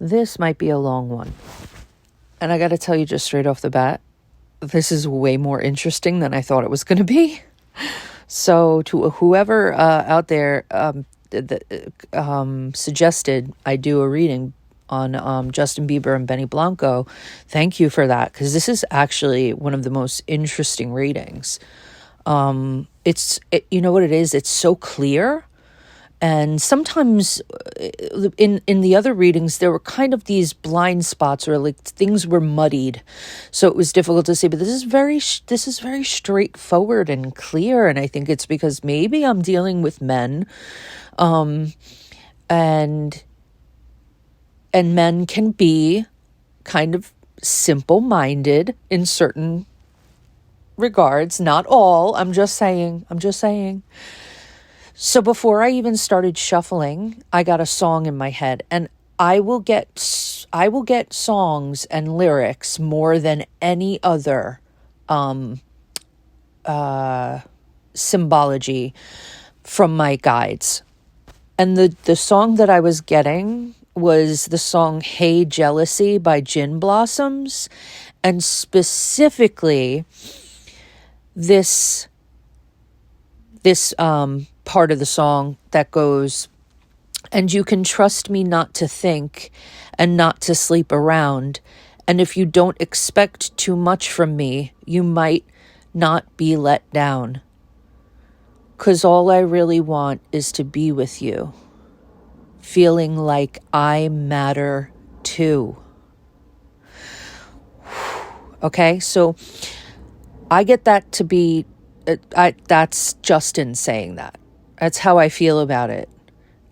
This might be a long one. And I got to tell you just straight off the bat, this is way more interesting than I thought it was going to be. So to whoever out there suggested I do a reading on Justin Bieber and Benny Blanco, thank you for that, because this is actually one of the most interesting readings. You know what it is? It's so clear. And sometimes in the other readings, there were kind of these blind spots or like things were muddied. So it was difficult to see. But this is very straightforward and clear. And I think it's because maybe I'm dealing with men. And men can be kind of simple-minded in certain regards. Not all. I'm just saying. So before I even started shuffling, I got a song in my head, and I will get songs and lyrics more than any other symbology from my guides. And the song that I was getting was the song Hey Jealousy by Gin Blossoms, and specifically this part of the song that goes, and you can trust me not to think and not to sleep around. And if you don't expect too much from me, you might not be let down. 'Cause all I really want is to be with you, feeling like I matter too. Okay, so I get that to be, that's Justin saying that. That's how I feel about it.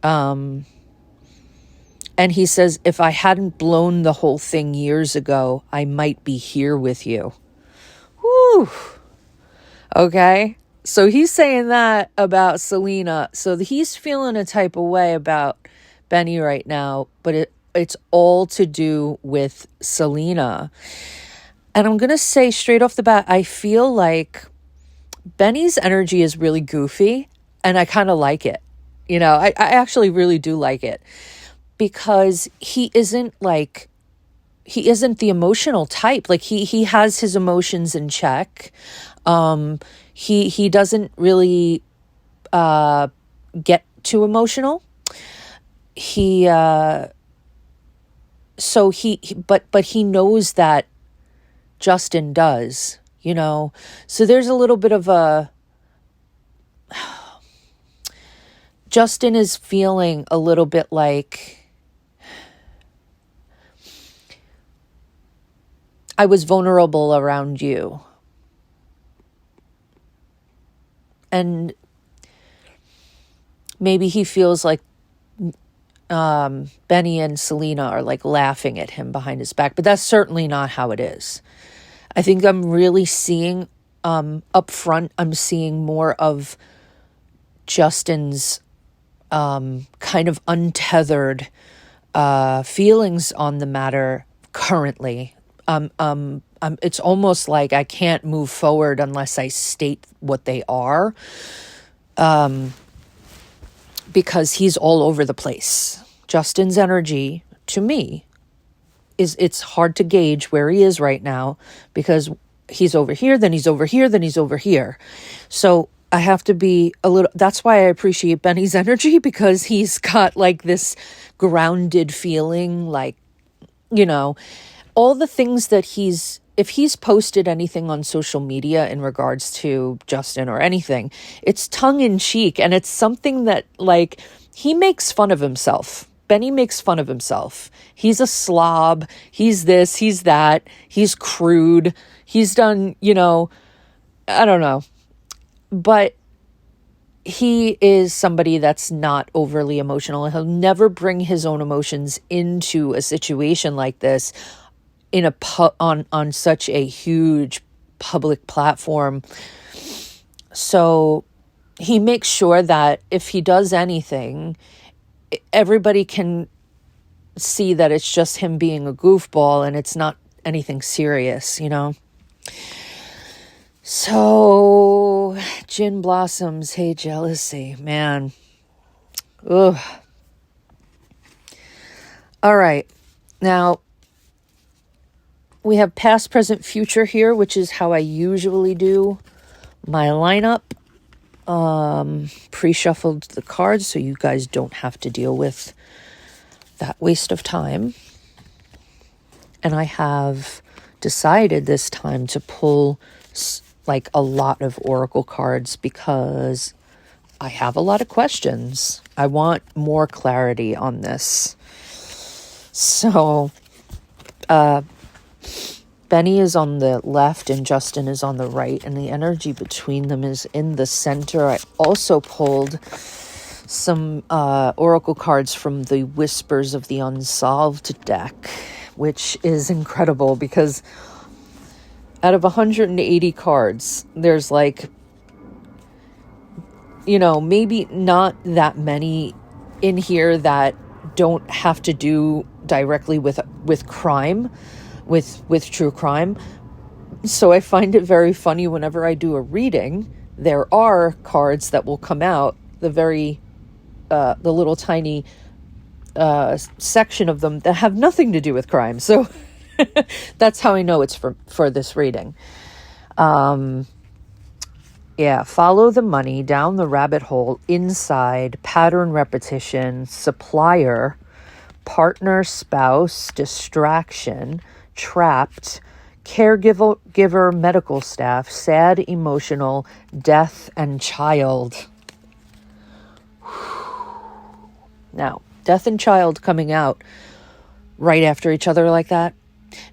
And he says, if I hadn't blown the whole thing years ago, I might be here with you. Woo. Okay. So he's saying that about Selena. So he's feeling a type of way about Benny right now, but it's all to do with Selena. And I'm going to say straight off the bat, I feel like Benny's energy is really goofy, and I kind of like it. You know, I actually really do like it, because he isn't the emotional type. Like he has his emotions in check. He doesn't really get too emotional. But he knows that Justin does, you know. So there's a little bit of a Justin is feeling a little bit like, I was vulnerable around you. And maybe he feels like Benny and Selena are like laughing at him behind his back, but that's certainly not how it is. I think I'm really seeing up front, I'm seeing more of Justin's kind of untethered feelings on the matter currently. It's almost like I can't move forward unless I state what they are, because he's all over the place. Justin's energy, to me, it's hard to gauge where he is right now, because he's over here, then he's over here, then he's over here. So I have to be a little, that's why I appreciate Benny's energy, because he's got like this grounded feeling, like, you know, all the things that if he's posted anything on social media in regards to Justin or anything, it's tongue in cheek, and it's something that, like, he makes fun of himself. Benny makes fun of himself. He's a slob. He's this, he's that. He's crude. He's done, you know, I don't know. But he is somebody that's not overly emotional. He'll never bring his own emotions into a situation like this on such a huge public platform. So he makes sure that if he does anything, everybody can see that it's just him being a goofball and it's not anything serious, you know? So, Gin Blossoms, Hey Jealousy, man. Ugh. All right. Now, we have past, present, future here, which is how I usually do my lineup. Pre-shuffled the cards so you guys don't have to deal with that waste of time. And I have decided this time to pull like a lot of oracle cards because I have a lot of questions. I want more clarity on this. So, Benny is on the left and Justin is on the right, and the energy between them is in the center. I also pulled some oracle cards from the Whispers of the Unsolved deck, which is incredible because out of 180 cards, there's like, maybe not that many in here that don't have to do directly with crime, with true crime. So I find it very funny whenever I do a reading, there are cards that will come out, the little tiny section of them that have nothing to do with crime. So that's how I know it's for this reading. Follow the money, down the rabbit hole, inside, pattern repetition, supplier, partner, spouse, distraction, trapped, caregiver, medical staff, sad, emotional, death, and child. Now, death and child coming out right after each other like that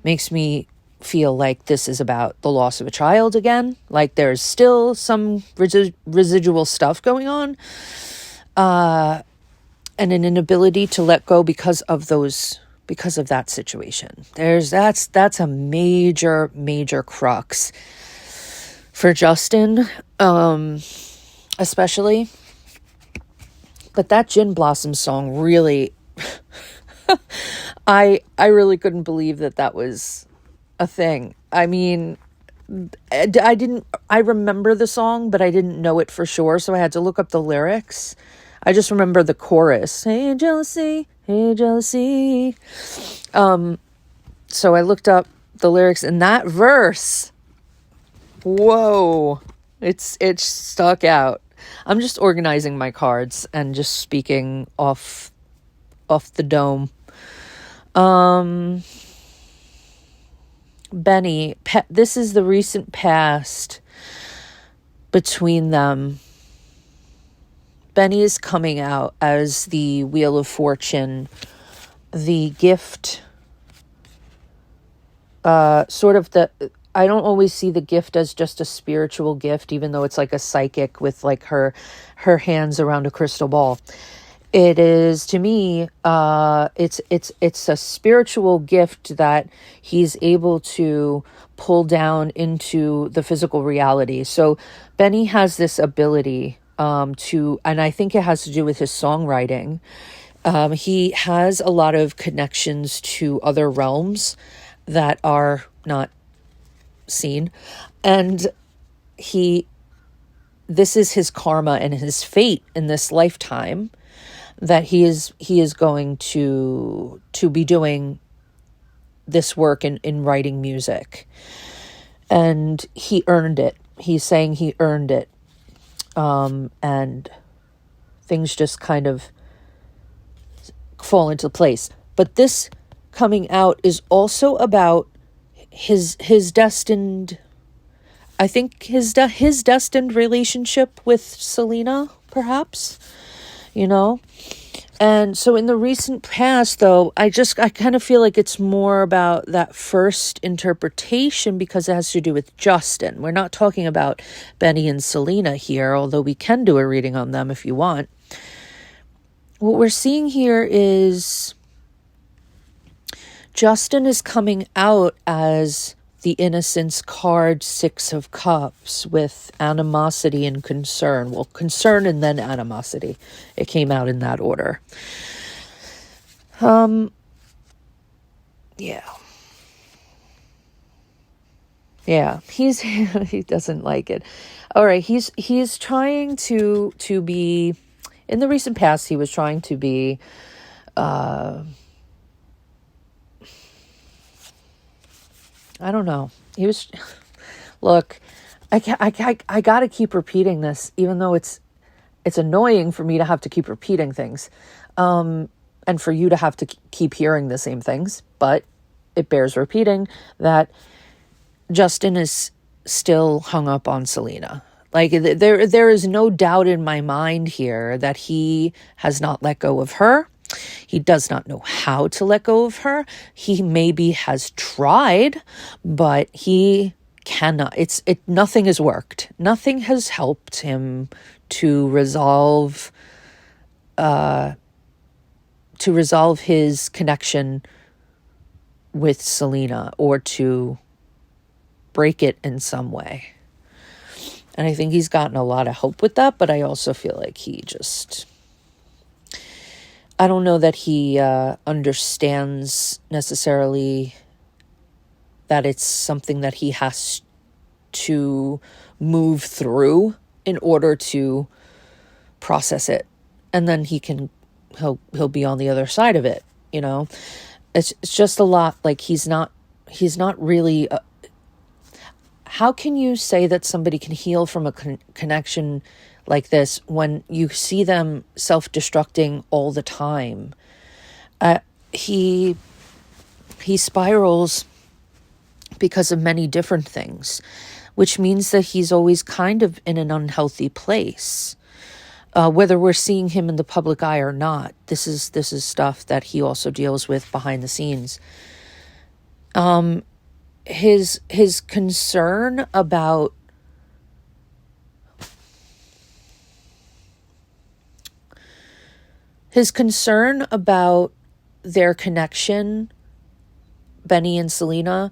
makes me feel like this is about the loss of a child again. Like there's still some residual stuff going on, and an inability to let go because of that situation. That's a major crux for Justin, especially. But that Gin Blossom song really, I really couldn't believe that was a thing. I mean, I remember the song, but I didn't know it for sure, so I had to look up the lyrics. I just remember the chorus. Hey, jealousy, hey, jealousy. So I looked up the lyrics, and that verse, whoa, it's stuck out. I'm just organizing my cards and just speaking off the dome. Benny, this is the recent past between them. Benny is coming out as the Wheel of Fortune, the gift, I don't always see the gift as just a spiritual gift, even though it's like a psychic with like her hands around a crystal ball. It is, to me, it's a spiritual gift that he's able to pull down into the physical reality. So Benny has this ability and I think it has to do with his songwriting. He has a lot of connections to other realms that are not seen, and this is his karma and his fate in this lifetime, that he is going to be doing this work in writing music, and he earned it. He's saying he earned it, and things just kind of fall into place. But this coming out is also about his destined, I think his destined relationship with Selena, perhaps, And so in the recent past, though, I kind of feel like it's more about that first interpretation because it has to do with Justin. We're not talking about Benny and Selena here, although we can do a reading on them if you want. What we're seeing here is Justin is coming out as the Innocence card, 6 of Cups, with animosity and concern. Well, concern and then animosity. It came out in that order. Yeah, he doesn't like it. All right, he's trying to be, in the recent past, he was trying to be I don't know. He was, look, I got to keep repeating this, even though it's annoying for me to have to keep repeating things. And for you to have to keep hearing the same things, but it bears repeating that Justin is still hung up on Selena. Like there is no doubt in my mind here that he has not let go of her. He does not know how to let go of her. He maybe has tried, but he cannot. Nothing has worked. Nothing has helped him to resolve his connection with Selena, or to break it in some way. And I think he's gotten a lot of help with that, but I also feel like I don't know that he understands necessarily that it's something that he has to move through in order to process it. And then he'll be on the other side of it, you know? It's just a lot. Like he's not really, how can you say that somebody can heal from a connection like this when you see them self-destructing all the time? He spirals because of many different things, which means that he's always kind of in an unhealthy place. Whether we're seeing him in the public eye or not, this is stuff that he also deals with behind the scenes. His concern about their connection, Benny and Selena,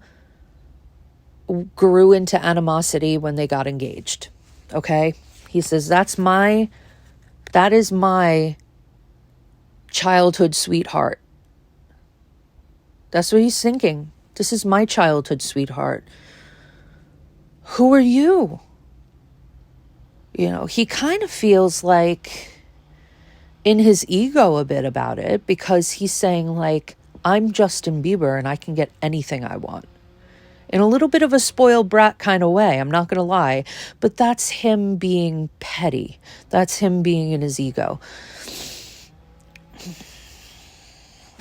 grew into animosity when they got engaged. Okay? He says, that is my childhood sweetheart. That's what he's thinking. This is my childhood sweetheart. Who are you? You know, he kind of feels like in his ego a bit about it, because he's saying, like, I'm Justin Bieber and I can get anything I want. In a little bit of a spoiled brat kind of way, I'm not going to lie. But that's him being petty. That's him being in his ego.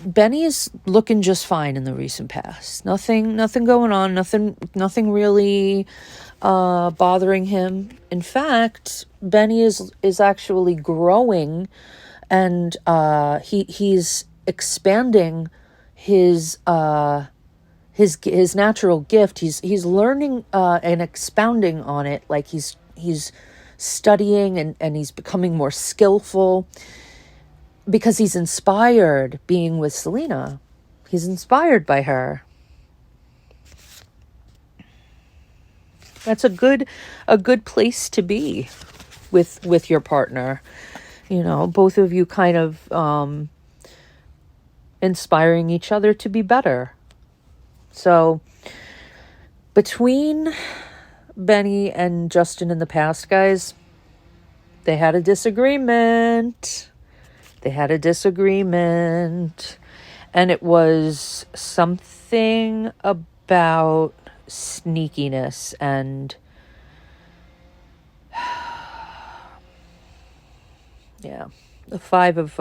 Benny is looking just fine in the recent past. Nothing going on. Nothing really bothering him. In fact, Benny is actually growing, and he's expanding his natural gift. He's learning and expounding on it. Like he's studying and he's becoming more skillful, because he's inspired being with Selena. He's inspired by her. That's a good place to be with your partner. You know, both of you kind of inspiring each other to be better. So between Benny and Justin in the past, guys, they had a disagreement. And it was something about sneakiness and yeah. The Five of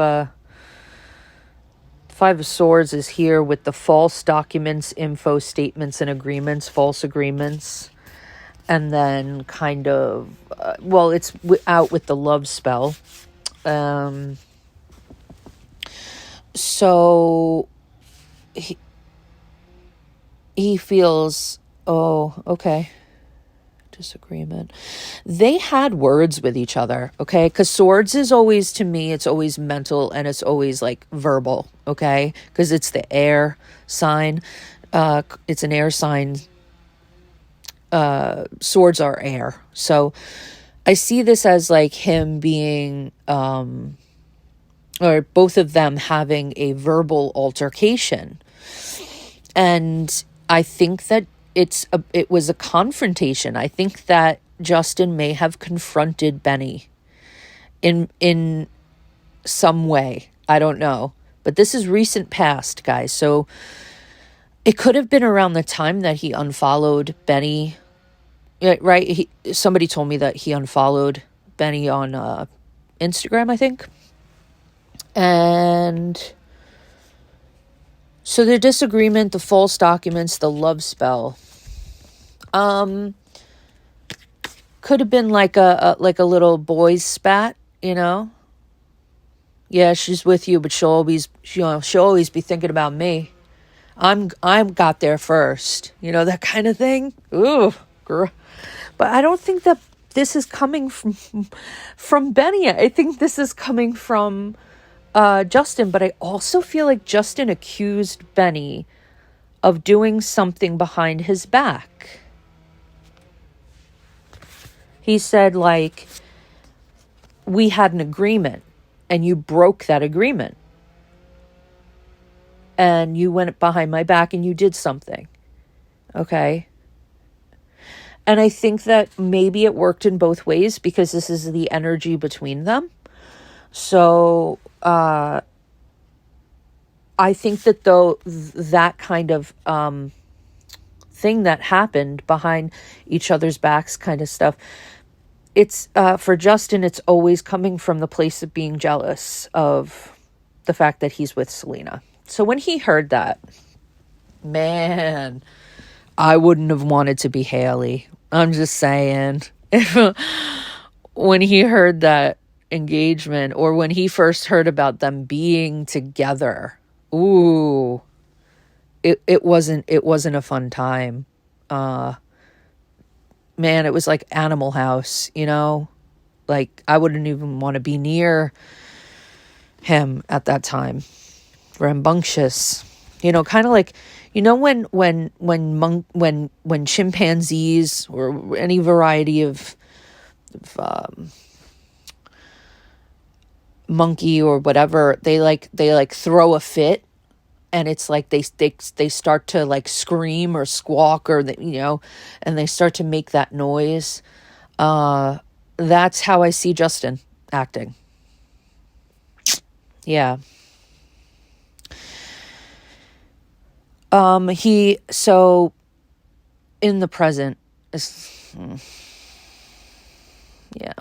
Swords is here with the false documents, info, statements, and agreements, false agreements. And then kind of, it's out with the love spell. So he feels, oh, okay, disagreement. They had words with each other, okay? Because swords is always, to me, it's always mental and it's always like verbal, okay? Because it's the air sign. It's an air sign. Swords are air. So I see this as like him being, or both of them having a verbal altercation. And I think that it was a confrontation. I think that Justin may have confronted Benny in some way. I don't know. But this is recent past, guys. So It could have been around the time that he unfollowed Benny. Yeah, right? Somebody told me that he unfollowed Benny on Instagram, I think. And so the disagreement, the false documents, the love spell. Could have been like a little boy's spat, you know? Yeah, she's with you, but she'll always be thinking about me. I'm got there first, you know, that kind of thing. Ooh, girl. But I don't think that this is coming from Benny. I think this is coming from Justin. But I also feel like Justin accused Benny of doing something behind his back. He said, like, we had an agreement and you broke that agreement. And you went behind my back and you did something. Okay? And I think that maybe it worked in both ways because this is the energy between them. So I think that though that kind of thing that happened behind each other's backs kind of stuff, it's for Justin, it's always coming from the place of being jealous of the fact that he's with Selena. So when he heard that, man, I wouldn't have wanted to be Haley. I'm just saying. When he heard that engagement, or when he first heard about them being together, ooh, it wasn't a fun time. Man, it was like Animal House, you know? Like, I wouldn't even want to be near him at that time. Rambunctious, you know, kind of like, you know, when chimpanzees or any variety of monkey or whatever, they throw a fit, and it's like they start to like scream or squawk, or you know, and they start to make that noise. That's how I see Justin acting. Yeah. So in the present is, yeah.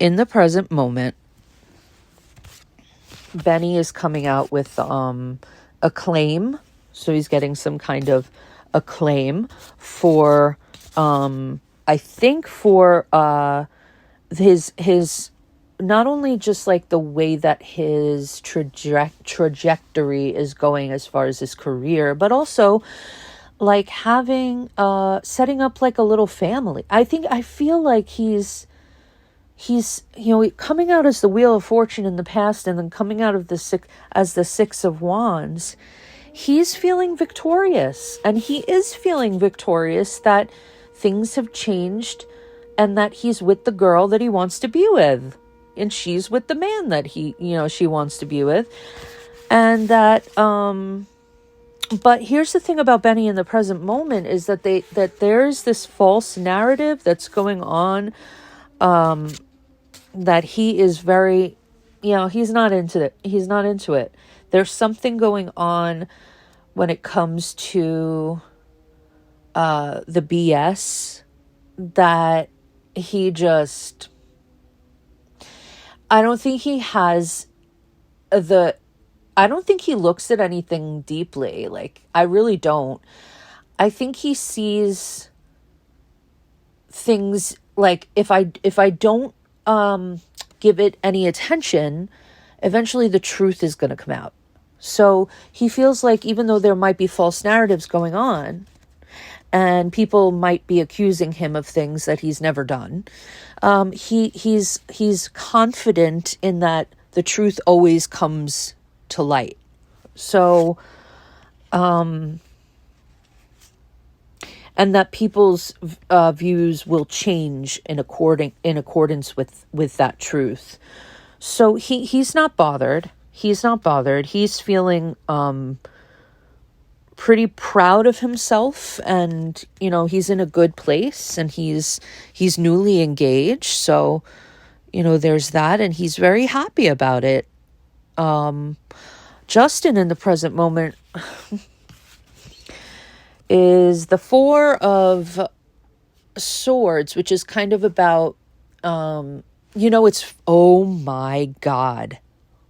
In the present moment, Benny is coming out with, acclaim. So he's getting some kind of acclaim for, I think for, his not only just like the way that his trajectory is going as far as his career, but also like having, setting up like a little family. I feel like he's, you know, coming out as the Wheel of Fortune in the past and then coming out of the Six of Wands. He's feeling victorious, and he is feeling victorious that things have changed and that he's with the girl that he wants to be with. And she's with the man that she wants to be with. And that, but here's the thing about Benny in the present moment is that there's this false narrative that's going on, that he is very, you know, he's not into it. He's not into it. There's something going on when it comes to, the BS that he just, I don't think he looks at anything deeply. Like, I really don't. I think he sees things like, if I don't give it any attention, eventually the truth is going to come out. So he feels like even though there might be false narratives going on, and people might be accusing him of things that he's never done, he's confident in that the truth always comes to light. So, and that people's views will change in accordance with that truth. So he's not bothered. He's not bothered. He's feeling pretty proud of himself, and you know, he's in a good place, and he's newly engaged, so you know, there's that, and he's very happy about it. Justin in the present moment is the Four of Swords, which is kind of about, it's, oh my God,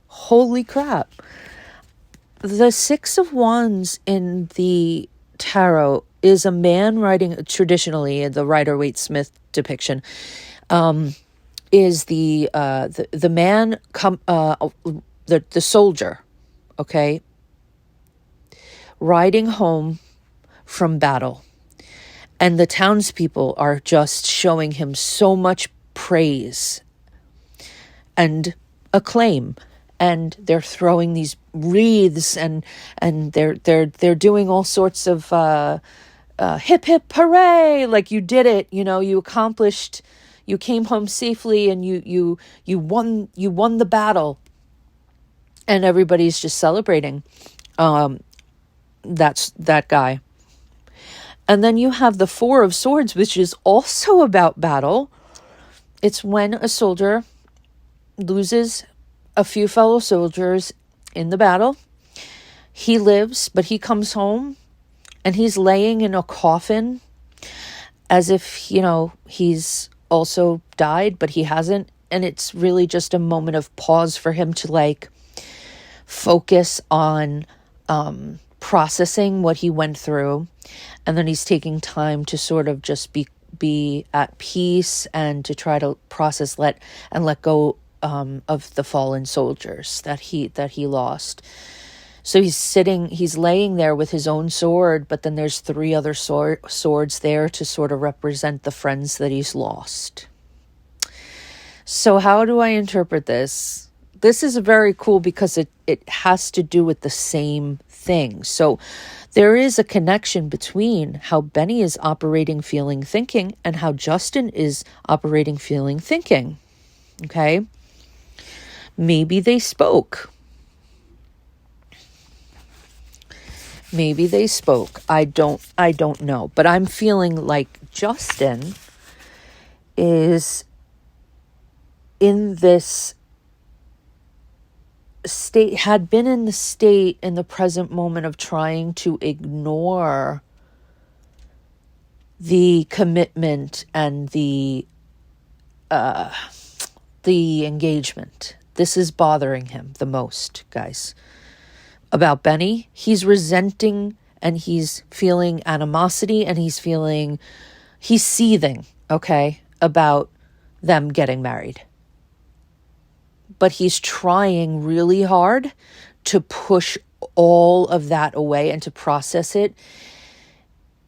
holy crap. The Six of Wands in the tarot is a man riding, traditionally, the Rider-Waite-Smith depiction, is the man, the soldier, okay, riding home from battle. And the townspeople are just showing him so much praise and acclaim. And they're throwing these wreaths and they're doing all sorts of hip hip hooray, like you did it, you accomplished, you came home safely, and you won the battle, and everybody's just celebrating. That's that guy. And then you have the Four of Swords, which is also about battle. It's when a soldier loses a few fellow soldiers in the battle. He lives, but he comes home and he's laying in a coffin as if, he's also died, but he hasn't. And it's really just a moment of pause for him to focus on processing what he went through. And then he's taking time to sort of just be at peace and to try to process, let go of the fallen soldiers that he lost. So he's laying there with his own sword, but then there's 3 other swords there to sort of represent the friends that he's lost. So how do I interpret this? This is very cool because it has to do with the same thing. So there is a connection between how Benny is operating, feeling, thinking, and how Justin is operating, feeling, thinking. Okay? Maybe they spoke. Maybe they spoke. I don't know. But I'm feeling like Justin is in this state, had been in the state in the present moment of trying to ignore the commitment and the engagement. This is bothering him the most, guys. About Benny, he's resenting and he's feeling animosity and he's seething, okay, about them getting married. But he's trying really hard to push all of that away and to process it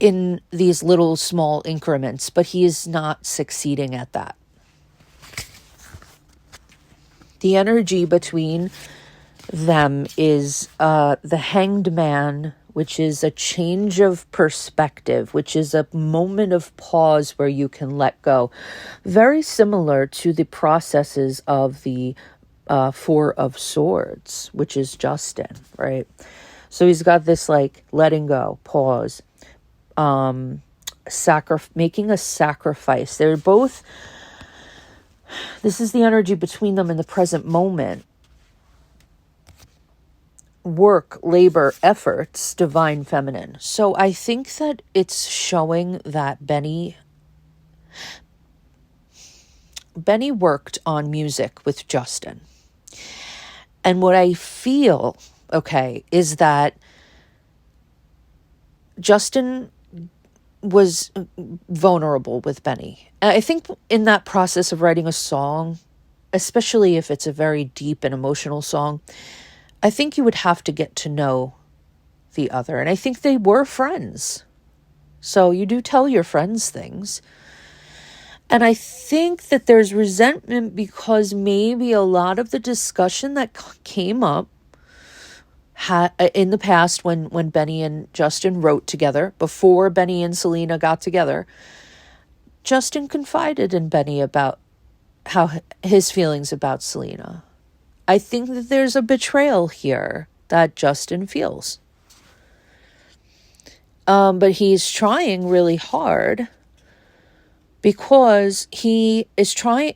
in these little small increments, but he is not succeeding at that. The energy between them is the Hanged Man, which is a change of perspective, which is a moment of pause where you can let go. Very similar to the processes of the Four of Swords, which is Justin, right? So he's got this letting go, pause, making a sacrifice. They're both, this is the energy between them in the present moment. Work, labor, efforts, divine feminine. So I think that it's showing that Benny worked on music with Justin. And what I feel, okay, is that Justin was vulnerable with Benny. And I think in that process of writing a song, especially if it's a very deep and emotional song, I think you would have to get to know the other. And I think they were friends. So you do tell your friends things. And I think that there's resentment because maybe a lot of the discussion that came up in the past when Benny and Justin wrote together, before Benny and Selena got together, Justin confided in Benny about how his feelings about Selena. I think that there's a betrayal here that Justin feels. But he's trying really hard because he's trying,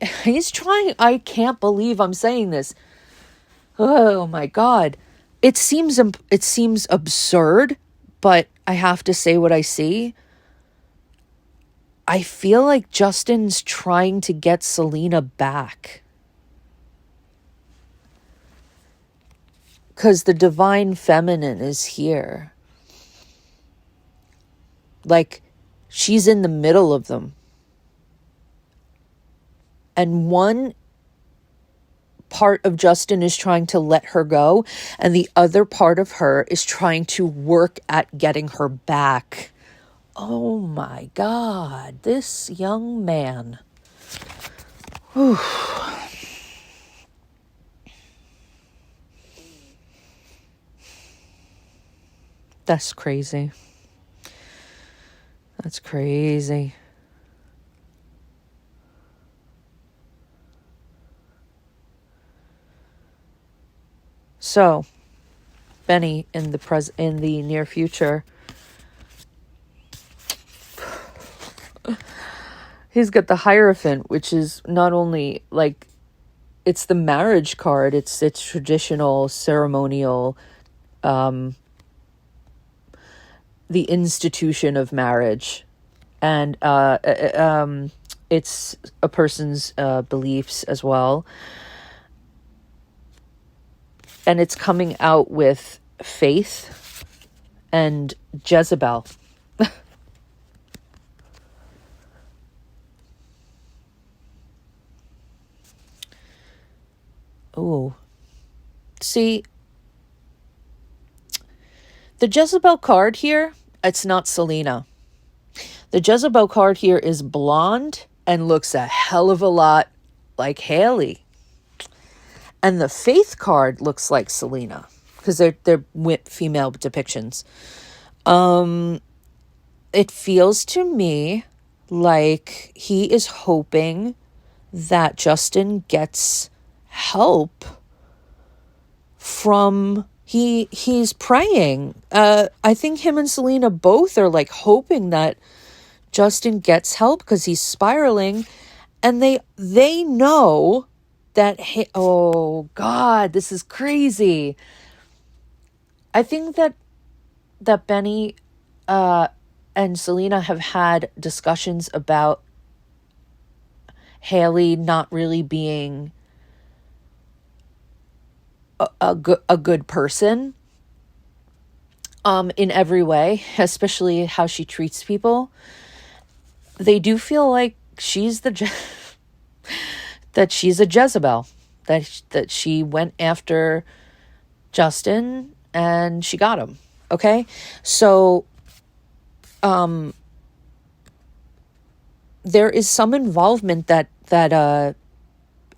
I can't believe I'm saying this. Oh my God. it seems absurd, but I have to say what I see. I feel like Justin's trying to get Selena back. Because the divine feminine is here. Like, she's in the middle of them. And one part of Justin is trying to let her go, and the other part of her is trying to work at getting her back. Oh my God, this young man. Whew. That's crazy. That's crazy. So, Benny in the near future, he's got the Hierophant, which is not only like, it's the marriage card. It's traditional, ceremonial, the institution of marriage, and it's a person's beliefs as well. And it's coming out with faith and Jezebel. Oh, see, the Jezebel card here, it's not Selena. The Jezebel card here is blonde and looks a hell of a lot like Haley. And the Faith card looks like Selena, because they're female depictions. It feels to me like he is hoping that Justin gets help from, he's praying. I think him and Selena both are like hoping that Justin gets help, because he's spiraling, and they know that, oh God, this is crazy. I think that Benny and Selena have had discussions about Haley not really being a good person in every way, especially how she treats people. They do feel like she's that she's a Jezebel, that she went after Justin and she got him. Okay, so there is some involvement that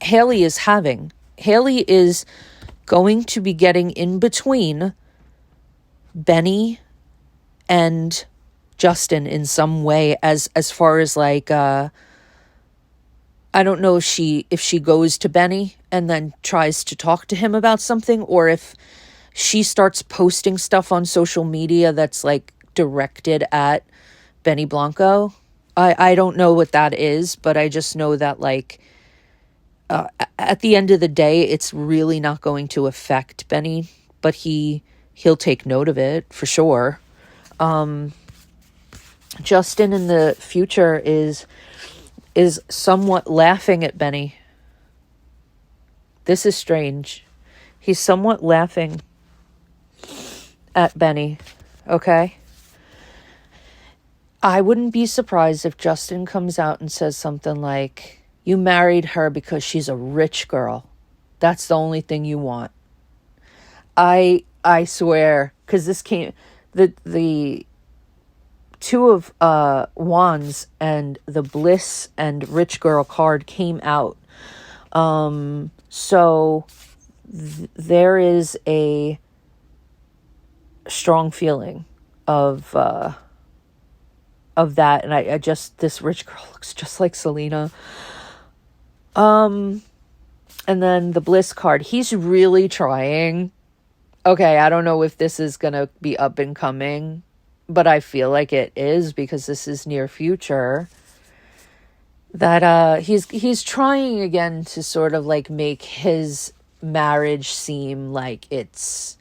Haley is having. Haley is going to be getting in between Benny and Justin in some way, as far as like I don't know if she goes to Benny and then tries to talk to him about something, or if she starts posting stuff on social media that's like directed at Benny Blanco. I don't know what that is, but I just know that like at the end of the day, it's really not going to affect Benny, but he'll take note of it for sure. Justin in the future is somewhat laughing at Benny. This is strange. He's somewhat laughing at Benny. Okay? I wouldn't be surprised if Justin comes out and says something like, "You married her because she's a rich girl. That's the only thing you want." I swear, because this came, the two of wands and the bliss and rich girl card came out. So there is a strong feeling of that, and I just, this rich girl looks just like Selena. And then the bliss card, he's really trying. Okay, I don't know if this is gonna be up and coming, but I feel like it is, because this is near future. That he's trying again to sort of like make his marriage seem like it's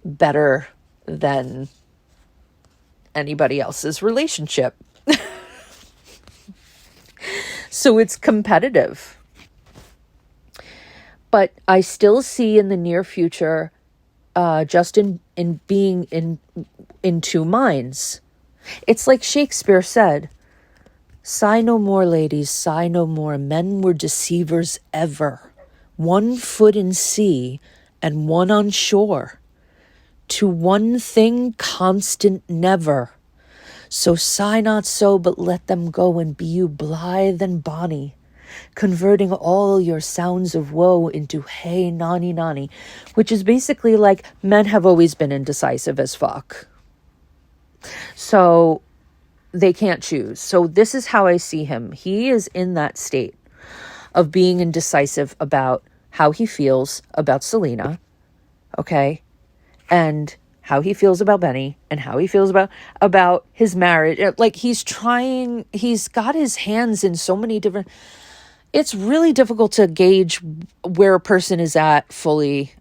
better than anybody else's relationship. So it's competitive. But I still see in the near future Justin in being in two minds. It's like Shakespeare said, "Sigh no more, ladies, sigh no more. Men were deceivers ever. One foot in sea and one on shore. To one thing constant never. So sigh not so, but let them go, and be you blithe and bonny, converting all your sounds of woe into hey nani nani," which is basically like, men have always been indecisive as fuck. So they can't choose. So this is how I see him. He is in that state of being indecisive about how he feels about Selena, okay? And how he feels about Benny, and how he feels about his marriage. Like, he's got his hands in so many different... It's really difficult to gauge where a person is at fully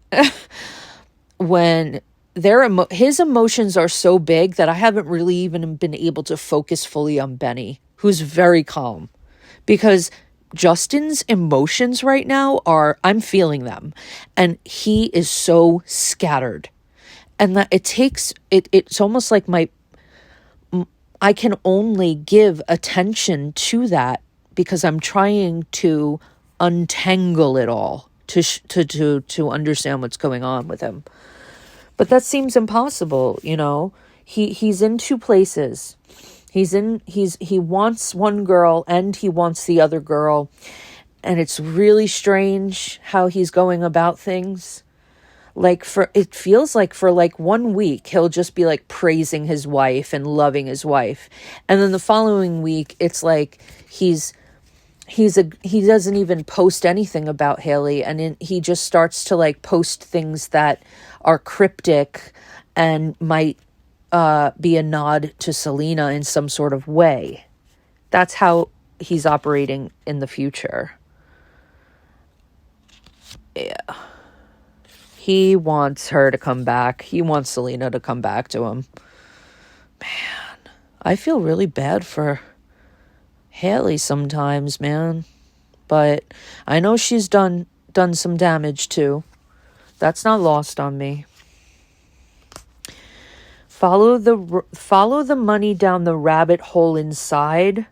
when his emotions are so big that I haven't really even been able to focus fully on Benny, who's very calm, because Justin's emotions right now I'm feeling them, and he is so scattered. And that it's almost like I can only give attention to that because I'm trying to untangle it all to understand what's going on with him. But that seems impossible, you know. He's in two places. He wants one girl and he wants the other girl, and it's really strange how he's going about things. Like, it feels like for like 1 week, he'll just be like praising his wife and loving his wife. And then the following week, it's like he doesn't even post anything about Haley. And he just starts to like post things that are cryptic and might be a nod to Selena in some sort of way. That's how he's operating in the future. Yeah. He wants her to come back. He wants Selena to come back to him. Man, I feel really bad for Haley sometimes, man. But I know she's done some damage too. That's not lost on me. Follow the money down the rabbit hole inside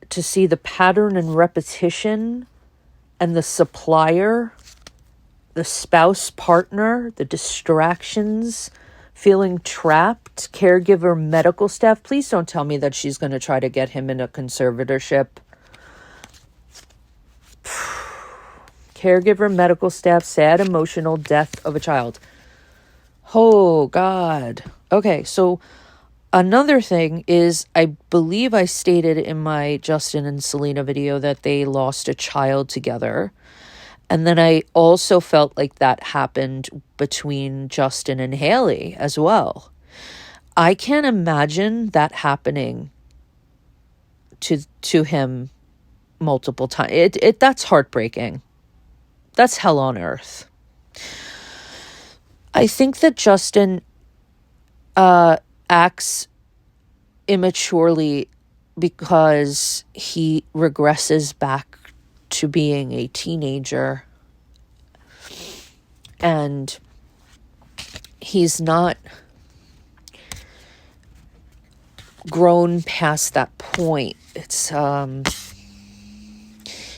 to see the pattern and repetition and the supplier, the spouse partner, the distractions, feeling trapped, caregiver, medical staff. Please don't tell me that she's going to try to get him in a conservatorship. Caregiver, medical staff, sad emotional death of a child. Oh, God. Okay, so another thing is, I believe I stated in my Justin and Selena video that they lost a child together. And then I also felt like that happened between Justin and Haley as well. I can't imagine that happening to him multiple times. That's heartbreaking. That's hell on earth. I think that Justin acts immaturely because he regresses back to being a teenager, and he's not grown past that point. It's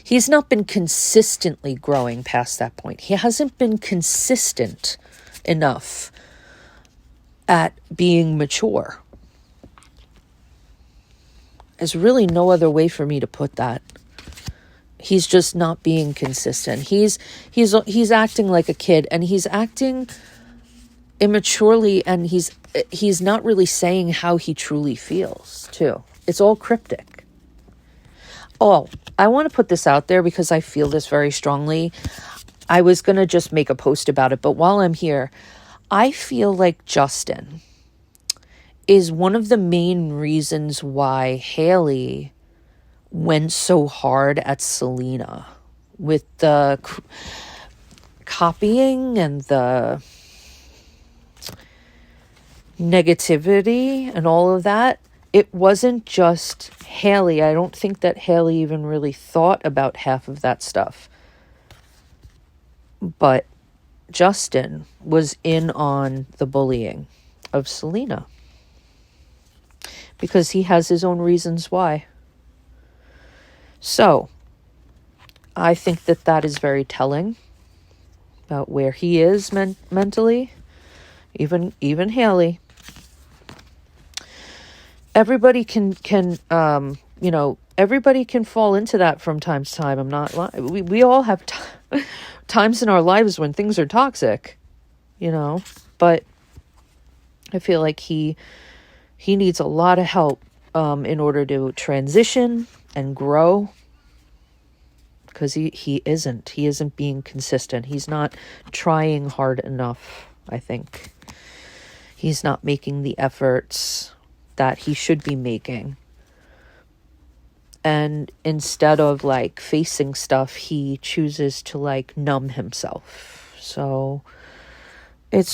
he's not been consistently growing past that point. He hasn't been consistent enough at being mature. There's really no other way for me to put that. He's just not being consistent. He's acting like a kid, and he's acting immaturely, and he's not really saying how he truly feels, too. It's all cryptic. Oh, I want to put this out there because I feel this very strongly. I was going to just make a post about it, but while I'm here, I feel like Justin is one of the main reasons why Haley went so hard at Selena with the copying and the negativity and all of that, it wasn't just Haley. I don't think that Haley even really thought about half of that stuff. But Justin was in on the bullying of Selena because he has his own reasons why. So I think that that is very telling about where he is mentally. Even Haley. Everybody can everybody can fall into that from time to time. I'm not lying. We all have times in our lives when things are toxic, but I feel like he needs a lot of help in order to transition and grow, because he isn't being consistent. He's not trying hard enough. I think he's not making the efforts that he should be making. And instead of facing stuff, he chooses to numb himself. So it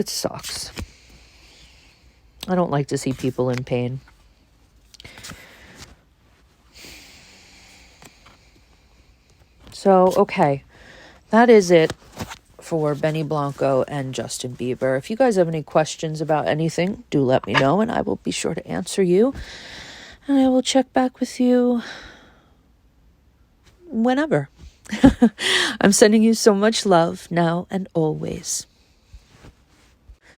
sucks. I don't like to see people in pain. So, okay, that is it for Benny Blanco and Justin Bieber. If you guys have any questions about anything, do let me know, and I will be sure to answer you. And I will check back with you whenever. I'm sending you so much love now and always.